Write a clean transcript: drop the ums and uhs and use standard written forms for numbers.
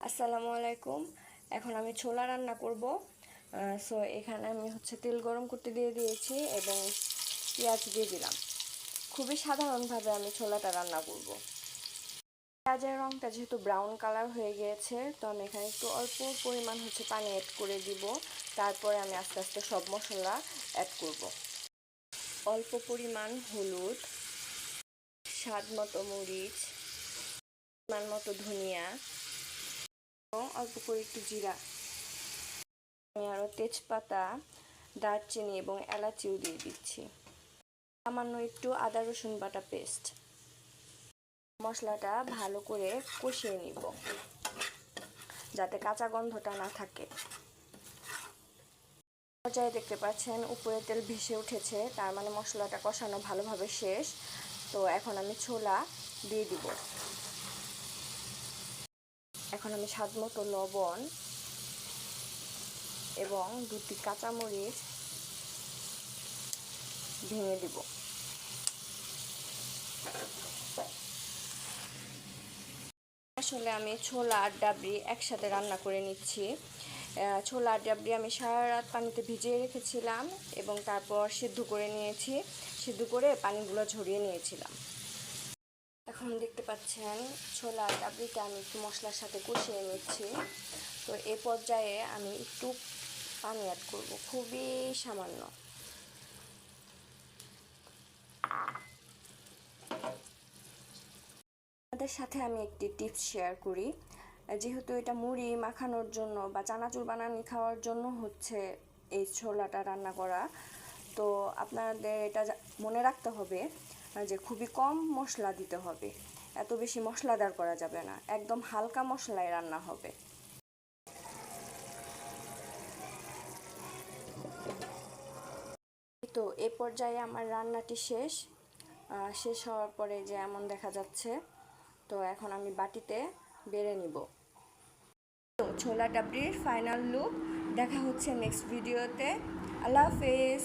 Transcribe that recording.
আসসালামু আলাইকুম। এখন আমি ছোলা রান্না করব। সো এখানে আমি তেল গরম করতে দিয়ে দিয়েছি এবং পেঁয়াজ দিয়ে দিলাম। খুবই সাধারণভাবে আমি ছোলাটা রান্না করব। পেঁয়াজের রঙটা যেহেতু ব্রাউন কালার হয়ে গিয়েছে, তো আমি এখানে একটু অল্প পরিমাণ পানি অ্যাড করে দিব। তারপরে আমি আস্তে আস্তে সব মশলা অ্যাড করব। অল্প পরিমাণ হলুদ, স্বাদ মতো মরিচ, পরিমাণ মতো ধনিয়া, অল্প করে একটু জিরা, আমি আরও তেজপাতা, দারচিনি এবং এলাচিও দিয়ে দিচ্ছি। সামান্য একটু আদা রসুন বাটা পেস্ট। মশলাটা ভালো করে কষিয়ে নিব যাতে কাঁচা গন্ধটা না থাকে। পর্যায়ে দেখতে পাচ্ছেন উপরে তেল ভেসে উঠেছে, তার মানে মশলাটা কষানো ভালোভাবে শেষ। তো এখন আমি ছোলা দিয়ে দিব। এখন আমি স্বাদ মতো লবণ এবং 2টি কাঁচামরিচ ভেঙে দিব। আসলে আমি ছোলা আর ডাবরি একসাথে রান্না করে নিচ্ছি। ছোলা আর ডাবরি আমি সারা রাত পানিতে ভিজিয়ে রেখেছিলাম এবং তারপর সিদ্ধ করে নিয়েছি। সিদ্ধ করে পানিগুলো ঝরিয়ে নিয়েছিলাম। এখন দেখতে পাচ্ছেন ছোলা আর ডাবরিটা আমি একটু মশলার সাথে কষিয়ে নিচ্ছি। তো এ পর্যায়ে আমি একটু পানি অ্যাড করব, খুবই সামান্য। আপনাদের সাথে আমি একটি টিপস শেয়ার করি। যেহেতু এটা মুড়ি মাখানোর জন্য বা চানাচুর বানানি খাওয়ার জন্য এই ছোলাটা রান্না করা, তো আপনাদের এটা মনে রাখতে হবে যে খুবই কম মশলা দিতে হবে। এত বেশি মশলাদার করা যাবে না, একদম হালকা মশলায় রান্না হবে। তো এ পর্যায়ে আমার রান্নাটি শেষ হওয়ার পরে যে এমন দেখা যাচ্ছে। তো এখন আমি বাটিতে বেড়ে নিব। তো ছোলা ডাবরির ফাইনাল লুক। দেখা হচ্ছে নেক্সট ভিডিওতে। আল্লাহ হাফেজ।